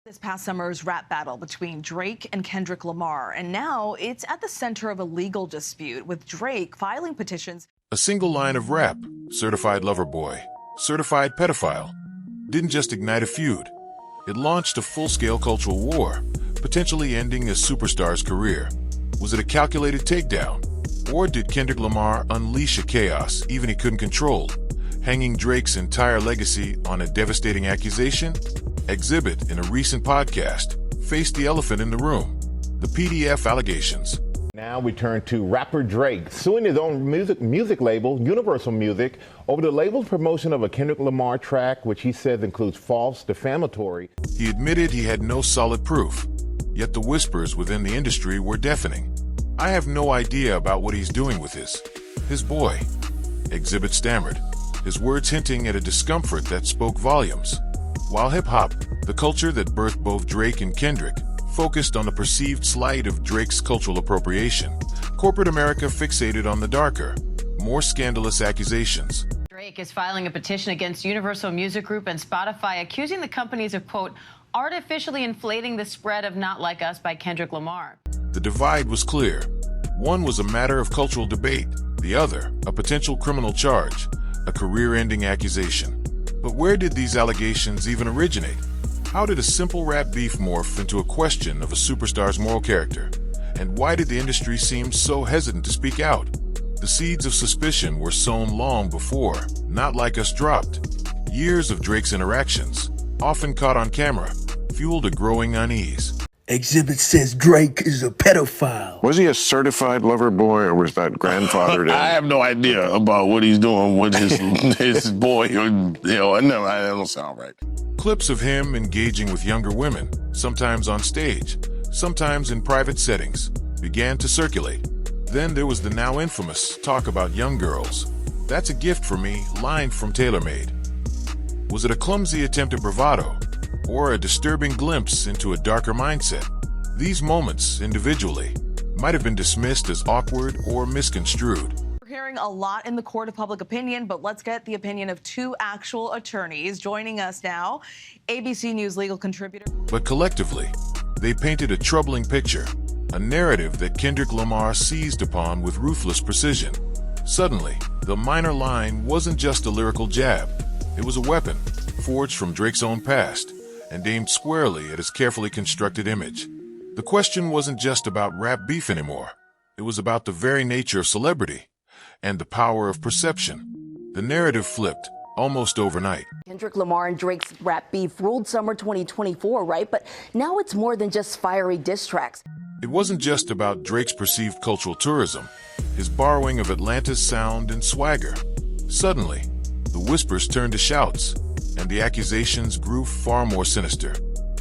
This past summer's rap battle between Drake and Kendrick Lamar, and now it's at the center of a legal dispute, with Drake filing petitions. A single line of rap, certified lover boy, certified pedophile, didn't just ignite a feud. It launched a full-scale cultural war, potentially ending a superstar's career. Was it a calculated takedown? Or did Kendrick Lamar unleash a chaos even he couldn't control, hanging Drake's entire legacy on a devastating accusation? Xzibit, in a recent podcast, faced the elephant in the room, the PDF allegations. Now we turn to rapper Drake, suing his own music label, Universal Music, over the label's promotion of a Kendrick Lamar track, which he says includes false, defamatory. He admitted he had no solid proof, yet the whispers within the industry were deafening. I have no idea about what he's doing with his boy. Xzibit stammered, his words hinting at a discomfort that spoke volumes. While hip-hop, the culture that birthed both Drake and Kendrick, focused on the perceived slight of Drake's cultural appropriation, corporate America fixated on the darker, more scandalous accusations. Drake is filing a petition against Universal Music Group and Spotify, accusing the companies of, quote, artificially inflating the spread of Not Like Us by Kendrick Lamar. The divide was clear. One was a matter of cultural debate, the other, a potential criminal charge, a career-ending accusation. But where did these allegations even originate? How did a simple rap beef morph into a question of a superstar's moral character? And why did the industry seem so hesitant to speak out? The seeds of suspicion were sown long before Not Like Us dropped. Years of Drake's interactions, often caught on camera, fueled a growing unease. Xzibit says Drake is a pedophile. Was he a certified lover boy, or was that grandfathered in? I have no idea about what he's doing with his boy. No, that don't sound right. Clips of him engaging with younger women, sometimes on stage, sometimes in private settings, began to circulate. Then there was the now infamous talk about young girls. "That's a gift for me," line from TaylorMade. Was it a clumsy attempt at bravado, or a disturbing glimpse into a darker mindset? These moments, individually, might have been dismissed as awkward or misconstrued. We're hearing a lot in the court of public opinion, but let's get the opinion of two actual attorneys. Joining us now, ABC News legal contributor. But collectively, they painted a troubling picture, a narrative that Kendrick Lamar seized upon with ruthless precision. Suddenly, the minor line wasn't just a lyrical jab. It was a weapon, forged from Drake's own past, and aimed squarely at his carefully constructed image. The question wasn't just about rap beef anymore. It was about the very nature of celebrity and the power of perception. The narrative flipped almost overnight. Kendrick Lamar and Drake's rap beef ruled summer 2024, right? But now it's more than just fiery diss tracks. It wasn't just about Drake's perceived cultural tourism, his borrowing of Atlanta's sound and swagger. Suddenly, the whispers turned to shouts, and the accusations grew far more sinister.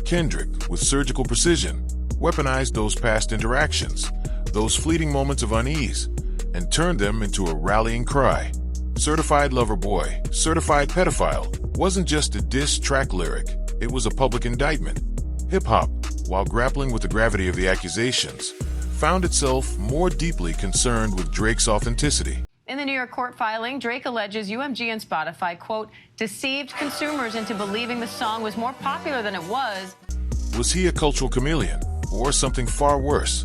Kendrick, with surgical precision, weaponized those past interactions, those fleeting moments of unease, and turned them into a rallying cry. Certified lover boy, certified pedophile wasn't just a diss track lyric, it was a public indictment. Hip-hop, while grappling with the gravity of the accusations, found itself more deeply concerned with Drake's authenticity. In the New York court filing, Drake alleges UMG and Spotify, quote, deceived consumers into believing the song was more popular than it was. Was he a cultural chameleon, or something far worse?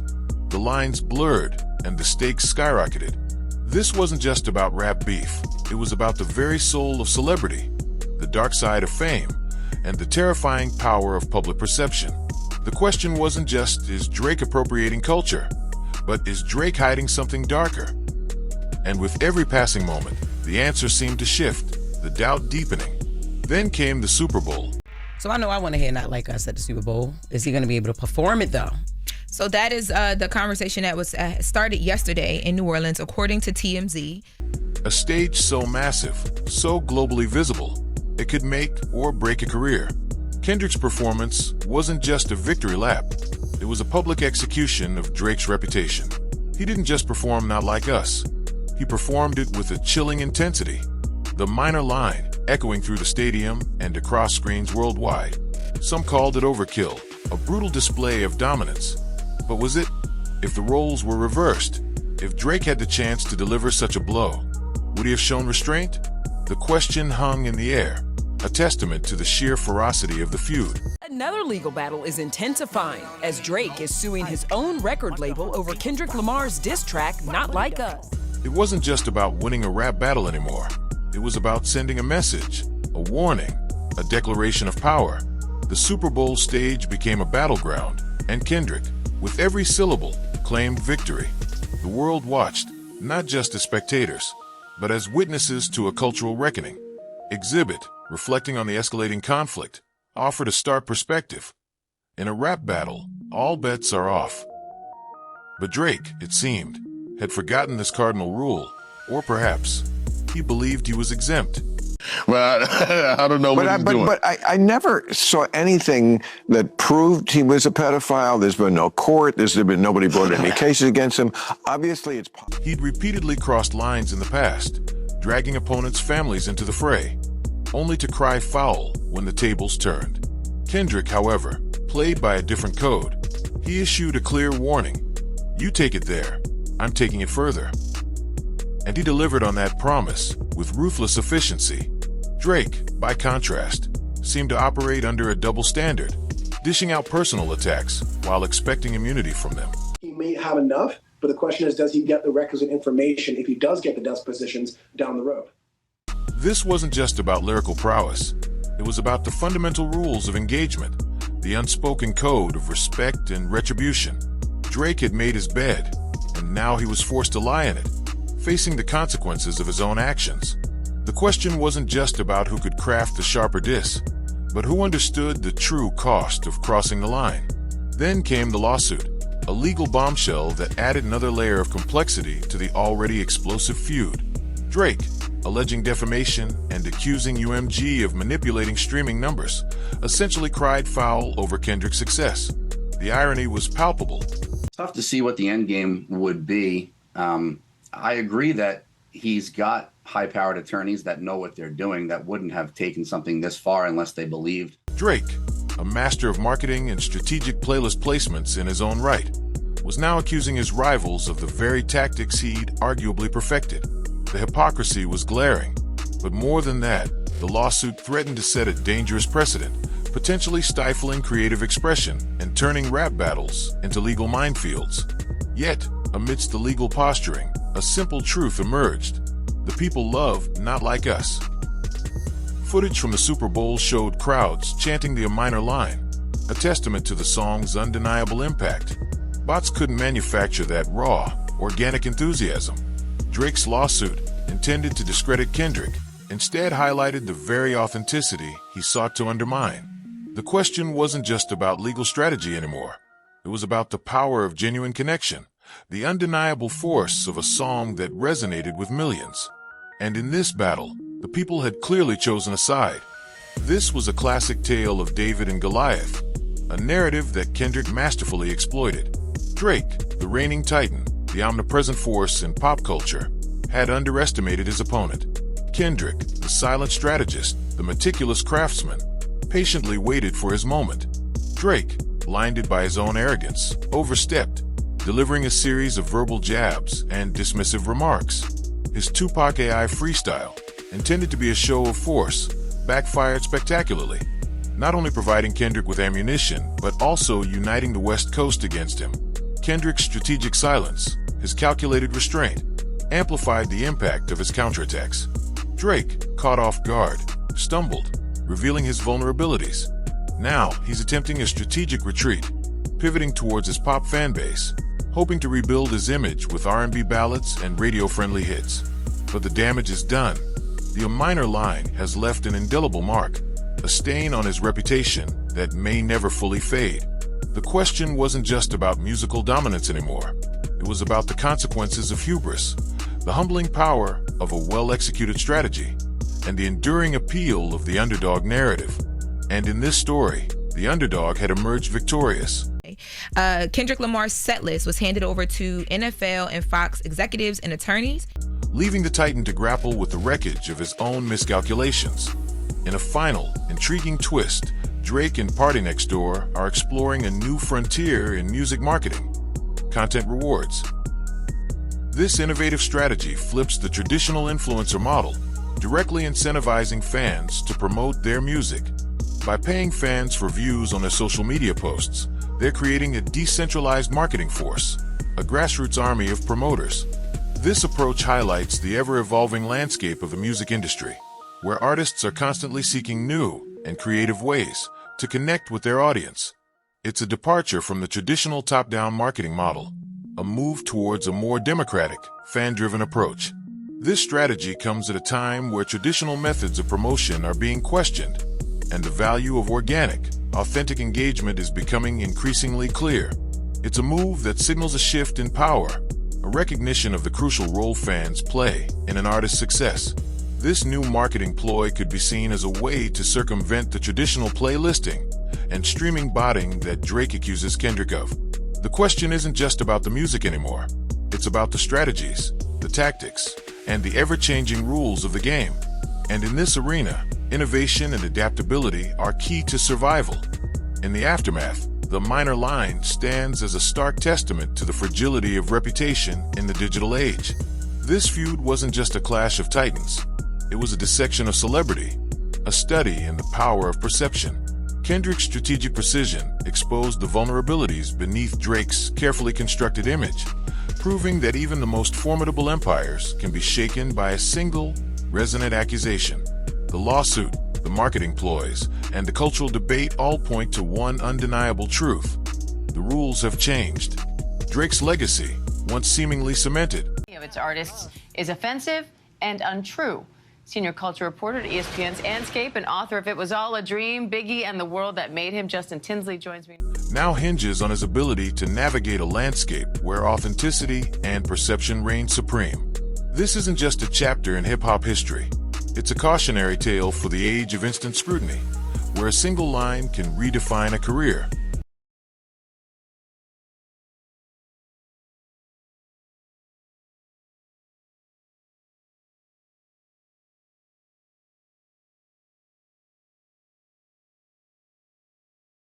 The lines blurred, and the stakes skyrocketed. This wasn't just about rap beef. It was about the very soul of celebrity, the dark side of fame, and the terrifying power of public perception. The question wasn't just, is Drake appropriating culture? But is Drake hiding something darker? And with every passing moment, the answer seemed to shift, the doubt deepening. Then came the Super Bowl. So I know I want to hear Not Like Us at the Super Bowl. Is he going to be able to perform it, though? So that is the conversation that was started yesterday in New Orleans, according to TMZ. A stage so massive, so globally visible, it could make or break a career. Kendrick's performance wasn't just a victory lap. It was a public execution of Drake's reputation. He didn't just perform Not Like Us. He performed it with a chilling intensity. The minor line echoing through the stadium and across screens worldwide. Some called it overkill, a brutal display of dominance. But was it? If the roles were reversed, if Drake had the chance to deliver such a blow, would he have shown restraint? The question hung in the air, a testament to the sheer ferocity of the feud. A another legal battle is intensifying as Drake is suing his own record label over Kendrick Lamar's diss track, Not Like Us. It wasn't just about winning a rap battle anymore. It was about sending a message, a warning, a declaration of power. The Super Bowl stage became a battleground, and Kendrick, with every syllable, claimed victory. The world watched, not just as spectators, but as witnesses to a cultural reckoning. Xzibit, reflecting on the escalating conflict, offered a stark perspective. In a rap battle, all bets are off. But Drake, it seemed, had forgotten this cardinal rule, or perhaps he believed he was exempt. Well, I don't know what he's doing. But I never saw anything that proved he was a pedophile. There's been no court. There's been nobody brought any cases against him. Obviously, it's... He'd repeatedly crossed lines in the past, dragging opponents' families into the fray, only to cry foul when the tables turned. Kendrick, however, played by a different code. He issued a clear warning. You take it there, I'm taking it further. And he delivered on that promise with ruthless efficiency. Drake, by contrast, seemed to operate under a double standard, dishing out personal attacks while expecting immunity from them. He may have enough, but the question is, does he get the requisite information if he does get the dispositions down the road? This wasn't just about lyrical prowess. It was about the fundamental rules of engagement, the unspoken code of respect and retribution. Drake had made his bed, and now he was forced to lie in it, facing the consequences of his own actions. The question wasn't just about who could craft the sharper diss, but who understood the true cost of crossing the line. Then came the lawsuit, a legal bombshell that added another layer of complexity to the already explosive feud. Drake, alleging defamation and accusing UMG of manipulating streaming numbers, essentially cried foul over Kendrick's success. The irony was palpable. Tough to see what the end game would be. I agree that he's got high-powered attorneys that know what they're doing that wouldn't have taken something this far unless they believed. Drake, a master of marketing and strategic playlist placements in his own right, was now accusing his rivals of the very tactics he'd arguably perfected. The hypocrisy was glaring, but more than that, the lawsuit threatened to set a dangerous precedent, potentially stifling creative expression and turning rap battles into legal minefields. Yet, amidst the legal posturing, a simple truth emerged. The people love Not Like Us. Footage from the Super Bowl showed crowds chanting the minor line, a testament to the song's undeniable impact. Bots couldn't manufacture that raw, organic enthusiasm. Drake's lawsuit, intended to discredit Kendrick, instead highlighted the very authenticity he sought to undermine. The question wasn't just about legal strategy anymore. It was about the power of genuine connection, the undeniable force of a song that resonated with millions. And in this battle, the people had clearly chosen a side. This was a classic tale of David and Goliath, a narrative that Kendrick masterfully exploited. Drake, the reigning titan, the omnipresent force in pop culture, had underestimated his opponent. Kendrick, the silent strategist, the meticulous craftsman, patiently waited for his moment. Drake, blinded by his own arrogance, overstepped, delivering a series of verbal jabs and dismissive remarks. His Tupac AI freestyle, intended to be a show of force, backfired spectacularly, not only providing Kendrick with ammunition, but also uniting the West Coast against him. Kendrick's strategic silence, his calculated restraint, amplified the impact of his counterattacks. Drake, caught off guard, stumbled, revealing his vulnerabilities. Now, he's attempting a strategic retreat, pivoting towards his pop fanbase, hoping to rebuild his image with R&B ballads and radio-friendly hits. But the damage is done. The minor line has left an indelible mark, a stain on his reputation that may never fully fade. The question wasn't just about musical dominance anymore. It was about the consequences of hubris, the humbling power of a well-executed strategy, and the enduring appeal of the underdog narrative. And in this story, the underdog had emerged victorious. Kendrick Lamar's set list was handed over to NFL and Fox executives and attorneys, leaving the Titan to grapple with the wreckage of his own miscalculations. In a final, intriguing twist, Drake and Party Next Door are exploring a new frontier in music marketing: content rewards. This innovative strategy flips the traditional influencer model, directly incentivizing fans to promote their music. By paying fans for views on their social media posts, they're creating a decentralized marketing force, a grassroots army of promoters. This approach highlights the ever-evolving landscape of the music industry, where artists are constantly seeking new and creative ways to connect with their audience. It's a departure from the traditional top-down marketing model, a move towards a more democratic, fan-driven approach. This strategy comes at a time where traditional methods of promotion are being questioned, and the value of organic, authentic engagement is becoming increasingly clear. It's a move that signals a shift in power, a recognition of the crucial role fans play in an artist's success. This new marketing ploy could be seen as a way to circumvent the traditional playlisting and streaming botting that Drake accuses Kendrick of. The question isn't just about the music anymore. It's about the strategies, the tactics, and the ever-changing rules of the game. And in this arena, innovation and adaptability are key to survival. In the aftermath, the minor line stands as a stark testament to the fragility of reputation in the digital age. This feud wasn't just a clash of titans. It was a dissection of celebrity, a study in the power of perception. Kendrick's strategic precision exposed the vulnerabilities beneath Drake's carefully constructed image, proving that even the most formidable empires can be shaken by a single, resonant accusation. The lawsuit, the marketing ploys, and the cultural debate all point to one undeniable truth. The rules have changed. Drake's legacy, once seemingly cemented, of its artists is offensive and untrue. Senior culture reporter at ESPN's Anscape and author of It Was All a Dream, Biggie and the World That Made Him, Justin Tinsley joins me. now hinges on his ability to navigate a landscape where authenticity and perception reign supreme. This isn't just a chapter in hip-hop history. It's a cautionary tale for the age of instant scrutiny, where a single line can redefine a career.